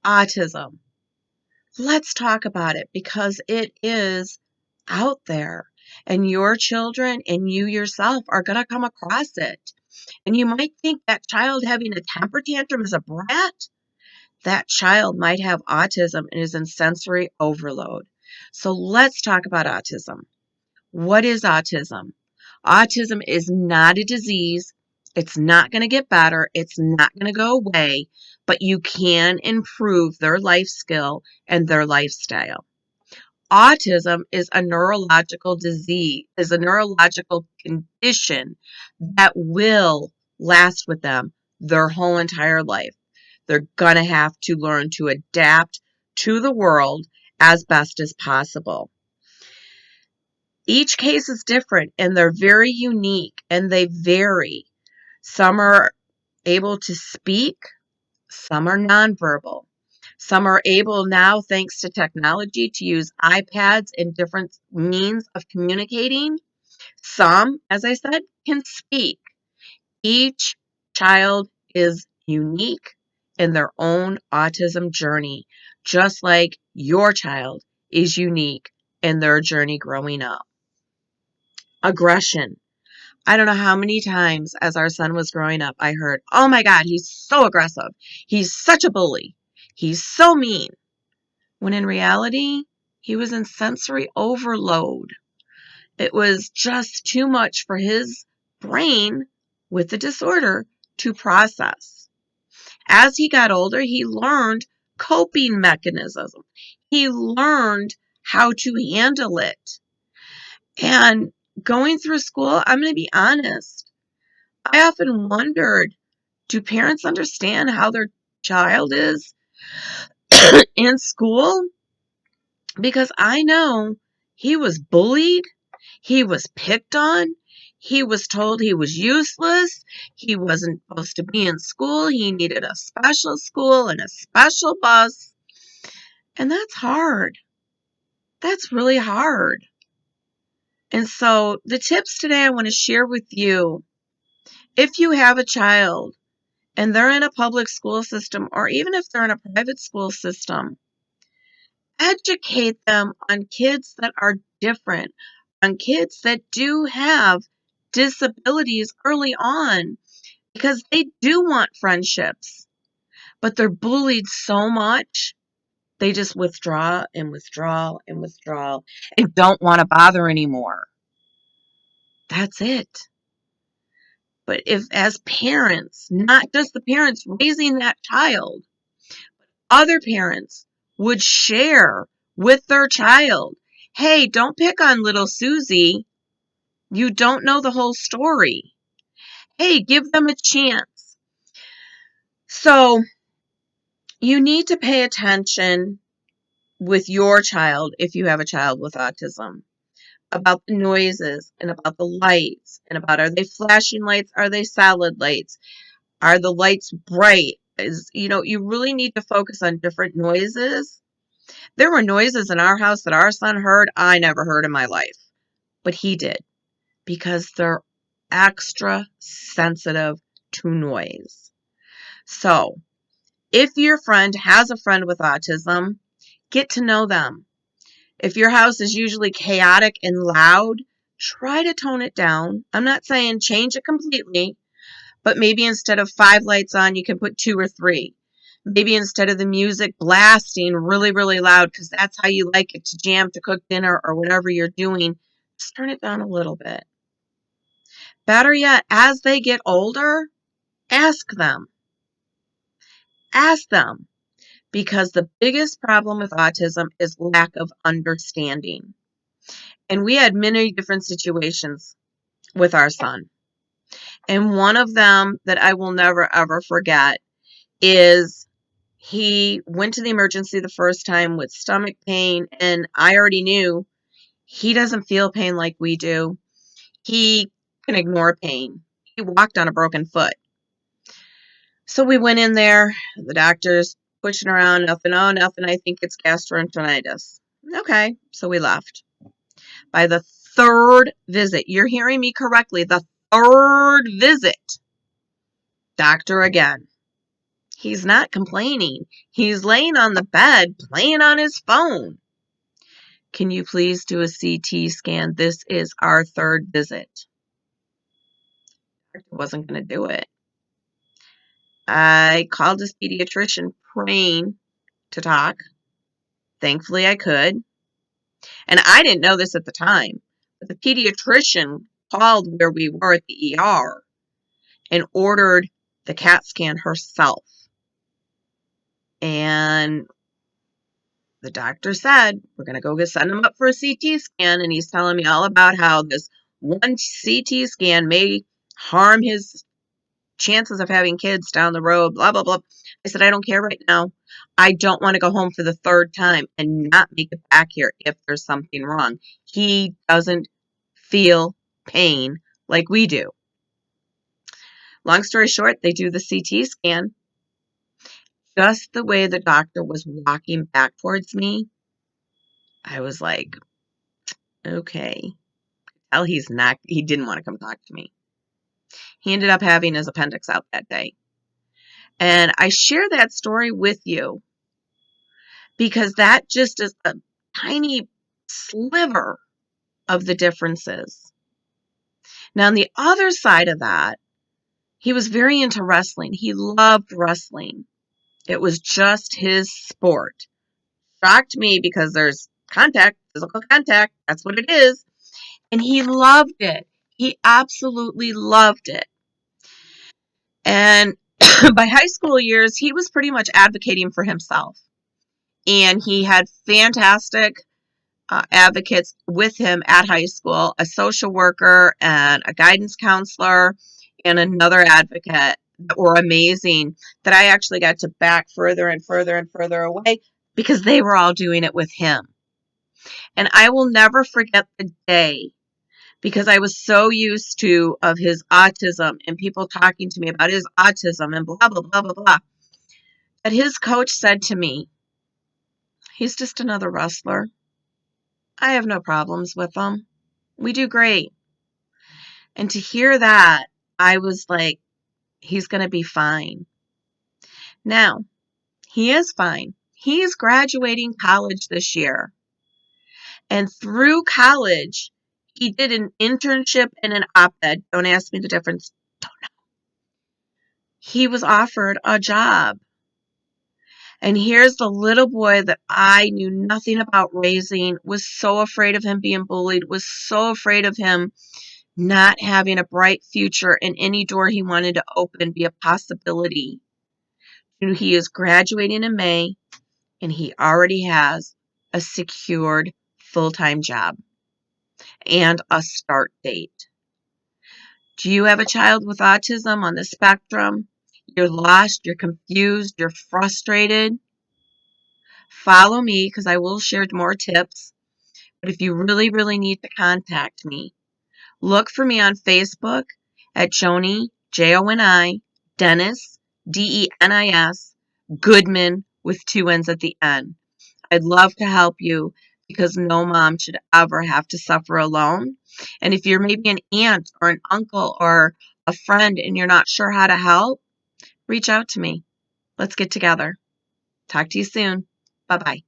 Autism. Let's talk about it because it is out there, and your children and you yourself are going to come across it. And you might think that child having a temper tantrum is a brat. That child might have autism and is in sensory overload. So let's talk about autism. What is autism? Autism is not a disease. It's not going to get better. It's not going to go away, but you can improve their life skill and their lifestyle. Autism is a neurological disease, is a neurological condition that will last with them their whole entire life. They're going to have to learn to adapt to the world as best as possible. Each case is different and they're very unique and they vary. Some are able to speak, some are nonverbal. Some are able now, thanks to technology, to use iPads and different means of communicating. Some, as I said, can speak. Each child is unique in their own autism journey, just like your child is unique in their journey growing up. Aggression. I don't know how many times as our son was growing up, I heard, oh my God, he's so aggressive. He's such a bully. He's so mean. When in reality, he was in sensory overload. It was just too much for his brain with the disorder to process. As he got older, he learned coping mechanisms. He learned how to handle it. And going through school, I'm going to be honest, I often wondered, do parents understand how their child is in school? Because I know he was bullied, he was picked on, he was told he was useless, he wasn't supposed to be in school, he needed a special school and a special bus. And that's hard. That's really hard. And so the tips today I want to share with you, if you have a child and they're in a public school system, or even if they're in a private school system, educate them on kids that are different, on kids that do have disabilities early on, because they do want friendships, but they're bullied so much, they just withdraw and withdraw and withdraw and don't want to bother anymore. That's it. But if, as parents, not just the parents raising that child, other parents would share with their child, hey, don't pick on little Susie. You don't know the whole story. Hey, give them a chance. So you need to pay attention with your child, if you have a child with autism, about the noises and about the lights and about, are they flashing lights? Are they solid lights? Are the lights bright? You really need to focus on different noises. There were noises in our house that our son heard I never heard in my life, but he did, because they're extra sensitive to noise. So, if your friend has a friend with autism, get to know them. If your house is usually chaotic and loud, try to tone it down. I'm not saying change it completely, but maybe instead of 5 lights on, you can put 2 or 3. Maybe instead of the music blasting really, really loud, because that's how you like it to jam to cook dinner or whatever you're doing, just turn it down a little bit. Better yet, as they get older, ask them. Ask them. Because the biggest problem with autism is lack of understanding. And we had many different situations with our son. And one of them that I will never, ever forget is he went to the emergency the first time with stomach pain, and I already knew he doesn't feel pain like we do. He can ignore pain. He walked on a broken foot. So we went in there. The doctor's pushing around, nothing. Oh, nothing. I think it's gastroenteritis. Okay, so we left. By the third visit, you're hearing me correctly, the third visit, doctor again. He's not complaining. He's laying on the bed playing on his phone. Can you please do a CT scan? This is our third visit. I wasn't going to do it. I called his pediatrician praying to talk. Thankfully, I could. And I didn't know this at the time, but the pediatrician called where we were at the ER and ordered the CAT scan herself. And the doctor said, we're going to go send him up for a CT scan. And he's telling me all about how this one CT scan may harm his chances of having kids down the road, blah, blah, blah. I said, I don't care right now. I don't want to go home for the third time and not make it back here if there's something wrong. He doesn't feel pain like we do. Long story short, they do the CT scan. Just the way the doctor was walking back towards me, I was like, okay. Tell he didn't want to come talk to me. He ended up having his appendix out that day. And I share that story with you because that just is a tiny sliver of the differences. Now, on the other side of that, he was very into wrestling. He loved wrestling. It was just his sport. Shocked me because there's contact, physical contact. That's what it is. And he loved it. He absolutely loved it. And by high school years, he was pretty much advocating for himself. And he had fantastic advocates with him at high school, a social worker and a guidance counselor and another advocate that were amazing that I actually got to back further and further and further away because they were all doing it with him. And I will never forget the day because I was so used to of his autism and people talking to me about his autism and blah, blah, blah, blah, blah, that his coach said to me, he's just another wrestler. I have no problems with him. We do great. And to hear that, I was like, he's going to be fine. Now, he is fine. He is graduating college this year. And through college, he did an internship and an op-ed. Don't ask me the difference. Don't know. He was offered a job. And here's the little boy that I knew nothing about raising, was so afraid of him being bullied, was so afraid of him not having a bright future and any door he wanted to open be a possibility. He is graduating in May and he already has a secured full-time job and a start date. Do you have a child with autism on the spectrum? You're lost, you're confused, you're frustrated? Follow me because I will share more tips. But if you really, really need to contact me, look for me on Facebook at Joni, Joni, Dennis, Denis, Goodman with 2 N's at the end. I'd love to help you because no mom should ever have to suffer alone. And if you're maybe an aunt or an uncle or a friend and you're not sure how to help, reach out to me. Let's get together. Talk to you soon. Bye-bye.